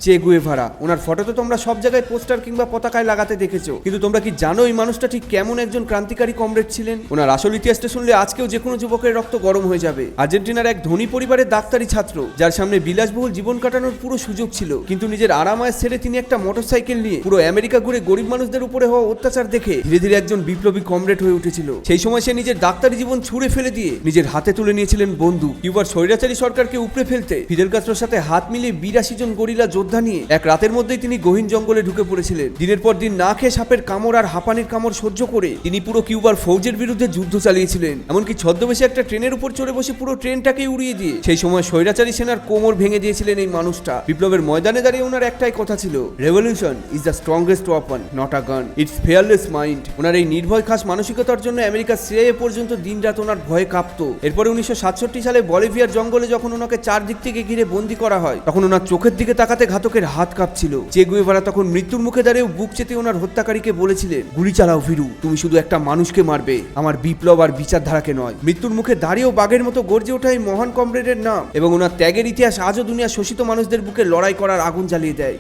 চে গুয়েভারা। ওনার ফটো তো তোমরা সব জায়গায় পোস্টার কিংবা পতাকায় লাগাতে দেখেছো, কিন্তু তোমরা কি জানো এই মানুষটা ঠিক কেমন একজন ক্রান্তিকারী কমরেড ছিলেন? ওনার আসল ইতিহাসটা শুনলে আজকেও যে কোনো যুবকের রক্ত গরম হয়ে যাবে। আর্জেন্টিনার এক ধনী পরিবারের ডাক্তারি ছাত্র, যার সামনে বিলাসবহুল জীবন কাটানোর পুরো সুযোগ ছিল, কিন্তু নিজের আরামায় ছেড়ে তিনি একটা মোটরসাইকেল নিয়ে পুরো আমেরিকা ঘুরে গরিব মানুষদের উপরে হওয়া অত্যাচার দেখে ধীরে ধীরে একজন বিপ্লবী কমরেড হয়ে উঠেছিল। সেই সময় সে নিজের ডাক্তারি জীবন ছুঁড়ে ফেলে দিয়ে নিজের হাতে তুলে নিয়েছিলেন বন্দুক। কিউবার স্বৈরাচারী সরকারকে উপড়ে ফেলতে ফিদেল কাস্ত্রোর সাথে হাত মিলিয়ে 82 জন গরিলা যোদ্ধা নিয়ে এক রাতের মধ্যেই তিনি গহীন জঙ্গলে ঢুকে পড়েছিলেন। দিনের পর দিন না খেয়ে সাপের কামড় আর হাঁপানির কামড় সহ্য করে তিনি পুরো কিউবার ফৌজের বিরুদ্ধে যুদ্ধ চালিয়েছিলেন। এমনকি ছদ্মবেশে একটা ট্রেনের উপর চড়ে বসে পুরো ট্রেনটাকে উড়িয়ে দিয়ে সেই সময় স্বৈরাচারী সেনার কোমর ভেঙে দিয়েছিলেন এই মানুষটা। বিপ্লবের ময়দানে দাঁড়িয়ে ওনার একটাই কথা ছিল, revolution is the strongest weapon, not a গান, ইটস ফিয়ারলেস মাইন্ড। ওনার এই নির্ভয় খাস মানসিকতার জন্য আমেরিকার সিআইএ পর্যন্ত দিনরাত ওনার ভয়ে কাঁপতো। এরপরে 1967 সালে বলিভিয়ার জঙ্গলে যখন ওনাকে চারদিক থেকে ঘিরে বন্দি করা হয়, তখন ওনার চোখের দিকে তাকাতে ঘাতকের হাত কাঁপছিল। চে গুয়েভারা তখন মৃত্যুর মুখে দাঁড়িয়েও বুক চেতে ওনার হত্যাকারীকে বলেছিলেন, গুলি চালাও ভীরু, তুমি শুধু একটা মানুষকে মারবে, আমার বিপ্লব আর বিচারধারাকে নয়। মৃত্যুর মুখে দাঁড়িয়েও বাঘের মতো গর্জে ওঠা এই মহান কমরেডের নাম এবং ওনার ত্যাগের ইতিহাস আজও দুনিয়া শোষিত মানুষদের বুকে লড়াই করার আগুন জ্বালিয়ে দেয়।